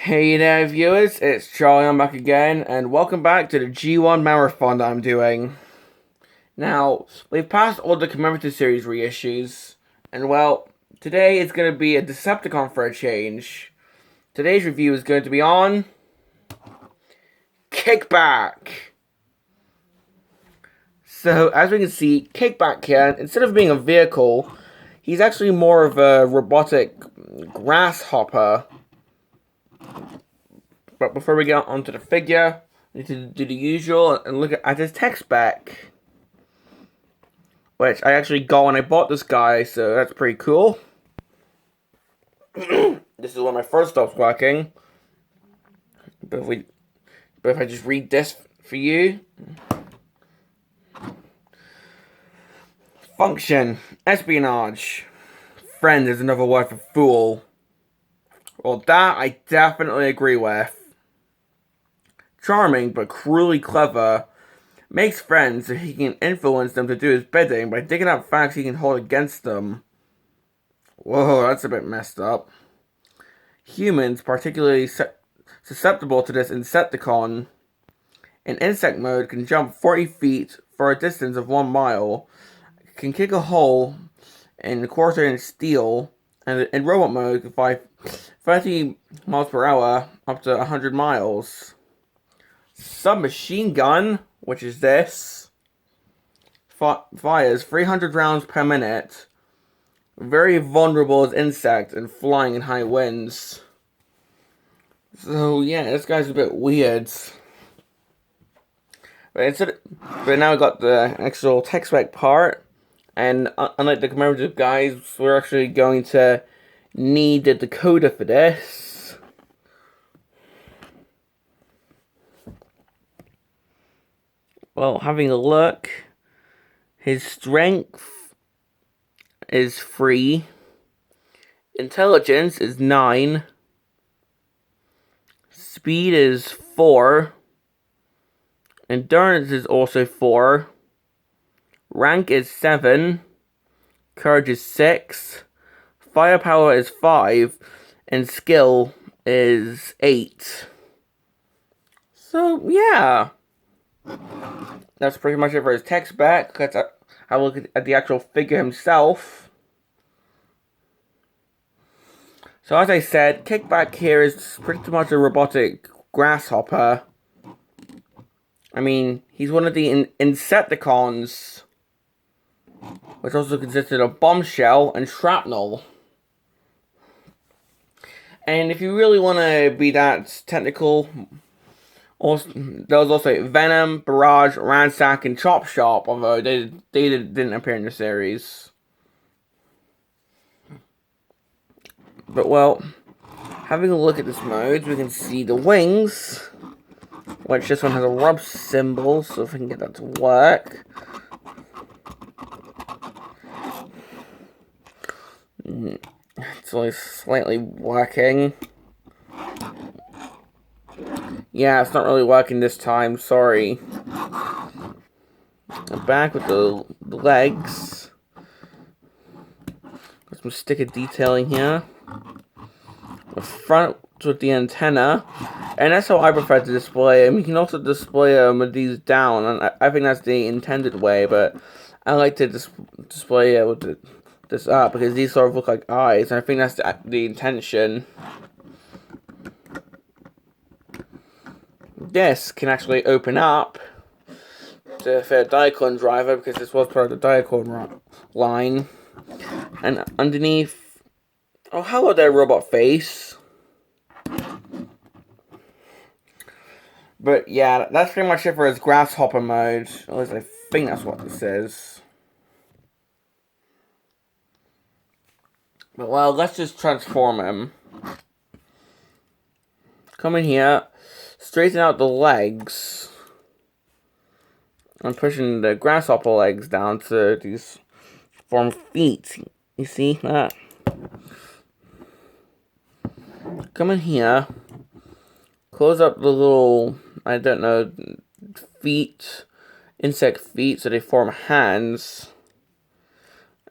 Hey there, viewers, it's Charlie, I'm back again, and welcome back to the G1 Marathon that I'm doing. Now, we've passed all the commemorative series reissues, and well, today is going to be a Decepticon for a change. Today's review is going to be on Kickback. So, as we can see, Kickback here, instead of being a vehicle, he's actually more of a robotic grasshopper. But before we get onto the figure, we need to do the usual and look at his tech spec. Which I actually got when I bought this guy, so that's pretty cool. This is when my first stops working. But if I just read this for you. Function. Espionage. Friend is another word for fool. Well, that I definitely agree with. Charming, but cruelly clever. Makes friends so he can influence them to do his bidding by digging up facts he can hold against them. Whoa, that's a bit messed up. Humans, particularly susceptible to this Insecticon. In insect mode, can jump 40 feet for a distance of 1 mile. Can kick a hole in a quarter-inch steel. And in robot mode, can fly 30 miles per hour up to 100 miles. Submachine gun, which is this, fires 300 rounds per minute. Very vulnerable as insects and flying in high winds. So yeah, this guy's a bit weird. But now we got the actual tech spec part, and unlike the commemorative guys, we're actually going to need the decoder for this. Well, having a look, his strength is 3, intelligence is 9, speed is 4, endurance is also 4, rank is 7, courage is 6, firepower is 5, and skill is 8. So, yeah. That's pretty much it for his tech spec. Let's have a look at the actual figure himself. So as I said, Kickback here is pretty much a robotic grasshopper. I mean, he's one of the Insecticons, which also consisted of bombshell and shrapnel. And if you really want to be that technical, also, there was also Venom, Barrage, Ransack, and Chop Shop, although they didn't appear in the series. But well, having a look at this mode, we can see the wings, which this one has a rub symbol, so if we can get that to work. It's only slightly working. Yeah, it's not really working this time, sorry. I'm back with the legs. Got some sticker detailing here. The front with the antenna. And that's how I prefer to display them. You can also display them with these down, and I think that's the intended way, but I like to display it with this up, because these sort of look like eyes, and I think that's the intention. This can actually open up to fit a Diacon driver, because this was part of the Diacon line. And underneath, oh, hello there, robot face. But yeah, that's pretty much it for his grasshopper mode. At least I think that's what this is. But well, let's just transform him. Come in here, straighten out the legs. I'm pushing the grasshopper legs down to these form feet. You see that? Come in here, close up the little, I don't know, feet, insect feet, so they form hands,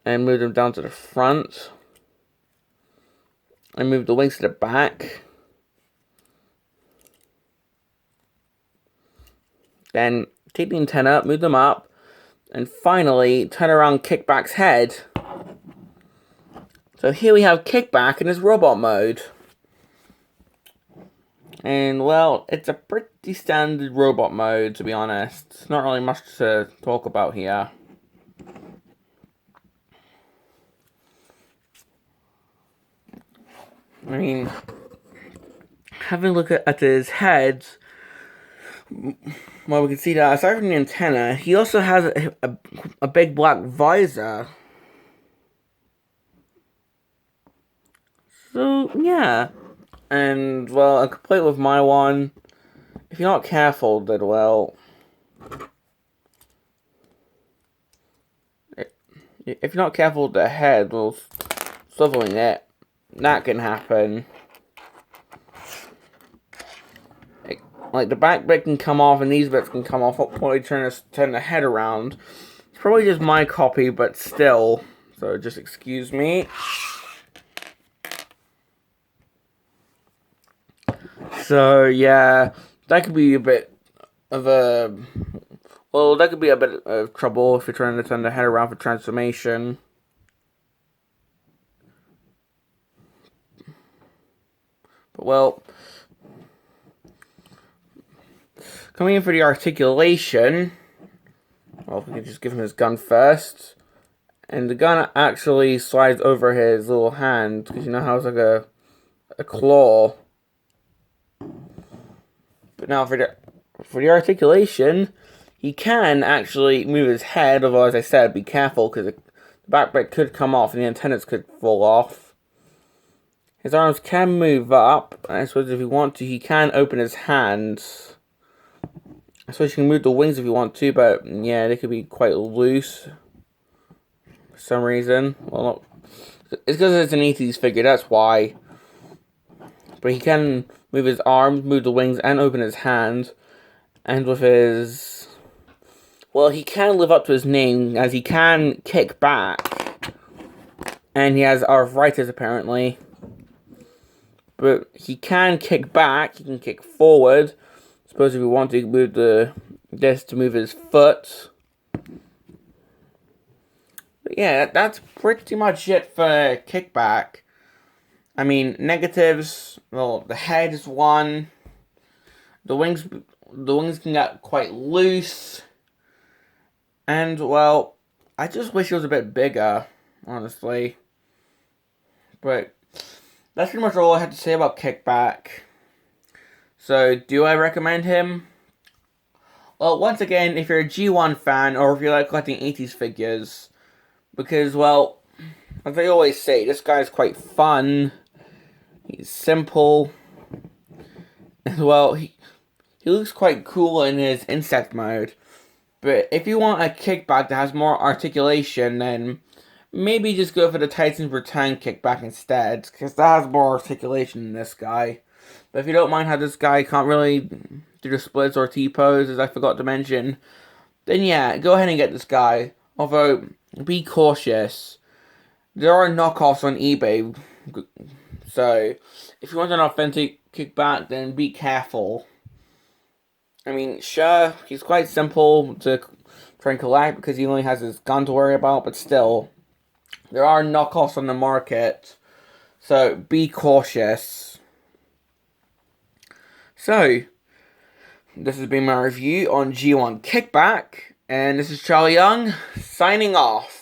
and move them down to the front. I move the wings to the back. Then take the antenna, move them up, and finally turn around Kickback's head. So here we have Kickback in his robot mode. And, well, it's a pretty standard robot mode, to be honest. It's not really much to talk about here. I mean, having a look at his head, well, we can see that aside from the antenna, he also has a big black visor. So, yeah. And, well, I complete with my one. If you're not careful, then, well, if you're not careful with the head, well, swiveling it, that can happen. Like, the back bit can come off, and these bits can come off while you turn the head around. It's probably just my copy, but still. So, just excuse me. So, yeah, that could be a bit of a... Well, that could be a bit of trouble if you're trying to turn the head around for transformation. But, well, coming in for the articulation, well, we can just give him his gun first. And the gun actually slides over his little hand, because you know how it's like a claw. But now for the articulation, he can actually move his head, although as I said, be careful, because the back bit could come off and the antennas could fall off. His arms can move up, and I suppose if you want to, he can open his hands. I suppose you can move the wings if you want to, but yeah, they could be quite loose for some reason. Well, it's because it's an ET's figure, that's why. But he can move his arms, move the wings, and open his hand. And with his... Well, he can live up to his name, as he can kick back. And he has arthritis, apparently. But he can kick back, he can kick forward. Suppose if we want to move this to move his foot. But yeah, that's pretty much it for Kickback. I mean, negatives, well, the head is one. The wings can get quite loose. And, well, I just wish it was a bit bigger, honestly. But that's pretty much all I have to say about Kickback. So, do I recommend him? Well, once again, if you're a G1 fan, or if you like collecting 80s figures, because, well, as I always say, this guy's quite fun, he's simple, and, well, he looks quite cool in his insect mode, but if you want a Kickback that has more articulation, then maybe just go for the Titan's Return Kickback instead, because that has more articulation than this guy. But if you don't mind how this guy can't really do the splits or T-pose, as I forgot to mention, then yeah, go ahead and get this guy. Although, be cautious. There are knockoffs on eBay, so if you want an authentic Kickback, then be careful. I mean, sure, he's quite simple to try and collect because he only has his gun to worry about, but still, there are knockoffs on the market, so be cautious. So, this has been my review on G1 Kickback, and this is Charlie Young, signing off.